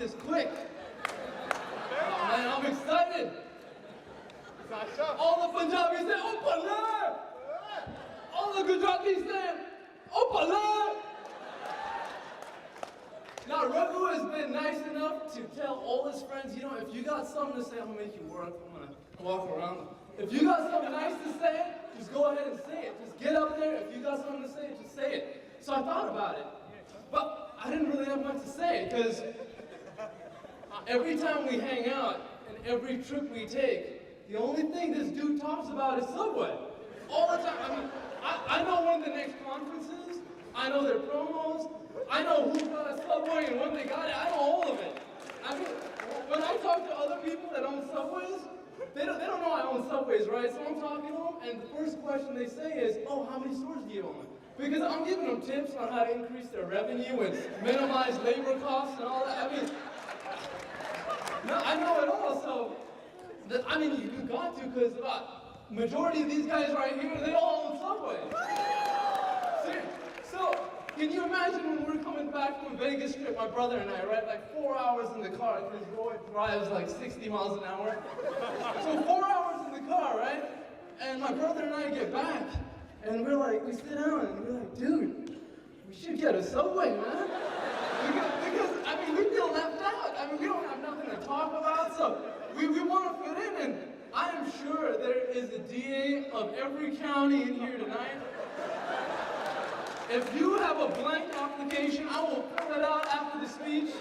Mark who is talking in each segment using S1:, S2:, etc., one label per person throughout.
S1: this quick. Oh, man, I'm excited. All the Punjabis say, oh, Pala! All the Gujaratis say, oh, Pala! Now, Raghu has been nice enough to tell all his friends, you know, if you got something to say, I'm gonna make you work. I'm gonna walk around. If you got something nice to say, just go ahead and say it. Just get up there. If you got something to say, just say it. So I thought about it. But I didn't really have much to say, because every time we hang out and every trip we take, the only thing this dude talks about is Subway. All the time. I mean, I know when the next conference is. I know their promos. I know who got a Subway and when they got it. I know all of it. I mean, when I talk to other people that own Subways, they don't know I own Subways, right? So I'm talking to them, and the first question they say is, oh, how many stores do you own? Because I'm giving them tips on how to increase their revenue and minimize labor costs and all that. I mean, no, I know it all, so, I mean, you got to, because about majority of these guys right here, they all own Subway. So, can you imagine when we're coming back from a Vegas trip, my brother and I, right, like 4 hours in the car, because Roy drives like 60 miles an hour. So 4 hours in the car, right? And my brother and I get back, and we're like, we sit down, and we're like, dude, we should get a Subway, man. Because I mean, we feel left out. I mean, we don't have nothing to talk about, so we want to fit in, and I am sure there is a DA of every county in here tonight. If you have a blank application, I will fill it out after the speech.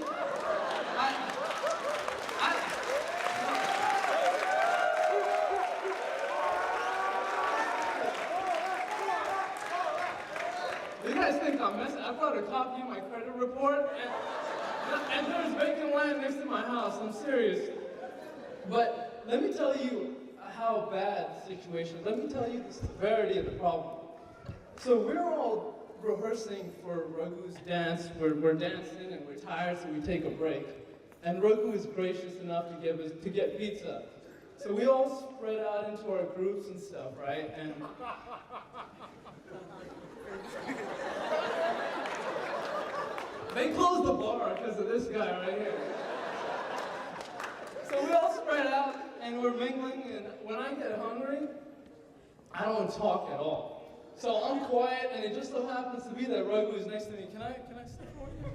S1: You guys think I'm messing? I brought a copy of my credit report, and there's vacant land next to my house. I'm serious. But let me tell you how bad the situation is. Let me tell you the severity of the problem. So we're all rehearsing for Raghu's dance. We're dancing and we're tired, so we take a break. And Raghu is gracious enough to get pizza. So we all spread out into our groups and stuff, right? And they closed the bar because of this guy right here. So we all spread out and we're mingling, and when I get hungry, I don't talk at all. So I'm quiet, and it just so happens to be that Raghu is next to me. Can I sit for you?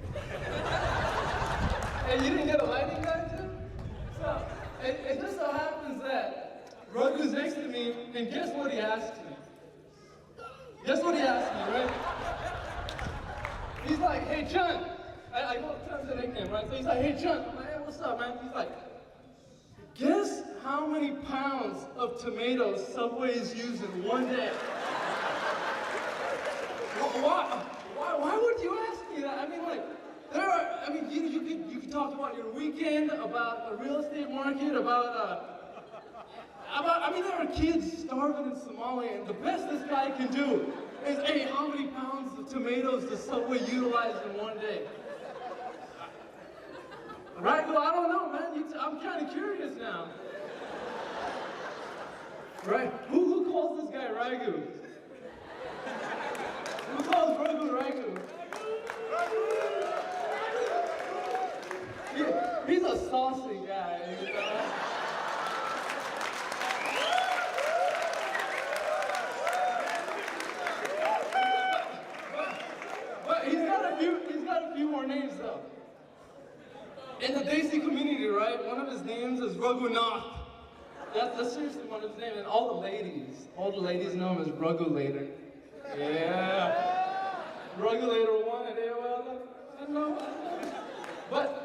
S1: Hey, you didn't get a lighting guy too? So it just so happens that Raghu's next to me, and guess what he asked me? Guess what he asked me, right? He's like, hey, Chun. I call Chun's a nickname, right? So he's like, hey, Chun. I'm like, hey, what's up, man? He's like, guess how many pounds of tomatoes Subway's use in one day? Why would you ask me that? I mean, like, you could talk about your weekend, about the real estate market, I mean, there are kids starving in Somalia, and the best this guy can do is, hey, how many pounds of tomatoes does Subway utilize in one day? Right? Well, I don't know, man. I'm kind of curious now. Right? Who calls this guy Raghu? Who calls Raghu Raghu? He's a saucy guy. You know? But he's got a few more names though. In the Desi community, right? One of his names is Raghunath. That's seriously one of his names, and all the ladies know him as Raghu-later. Yeah. Regulator 1 at AOL. I know. But,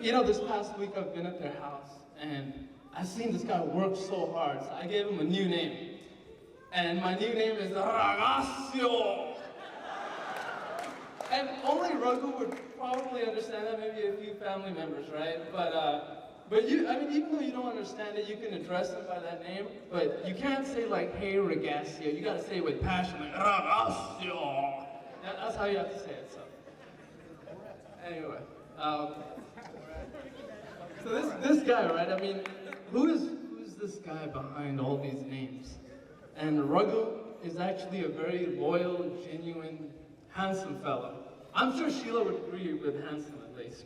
S1: you know, this past week I've been at their house, and I've seen this guy work so hard, so I gave him a new name. And my new name is Ragasio. And only Raghu would probably understand that, maybe a few family members, right? But you, I mean, even though you don't understand it, you can address them by that name, but you can't say like, hey, Ragasio. You gotta say it with passion, like, Ragasio. That's how you have to say it, so. Anyway, so this guy, right, I mean, who's this guy behind all these names? And Raghu is actually a very loyal, genuine, handsome fellow. I'm sure Sheila would agree with handsome at least.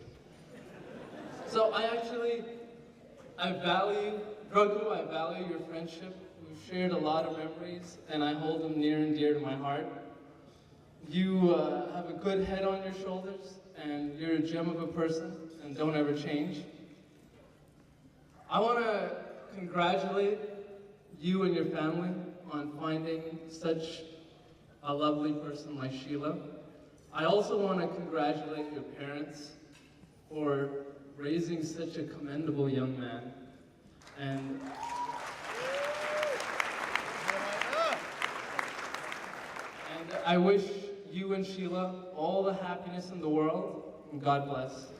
S1: So I value, Raghu, I value your friendship. We've shared a lot of memories, and I hold them near and dear to my heart. You have a good head on your shoulders, and you're a gem of a person, and don't ever change. I want to congratulate you and your family on finding such a lovely person like Sheila. I also want to congratulate your parents for raising such a commendable young man. And I wish you and Sheila all the happiness in the world, and God bless.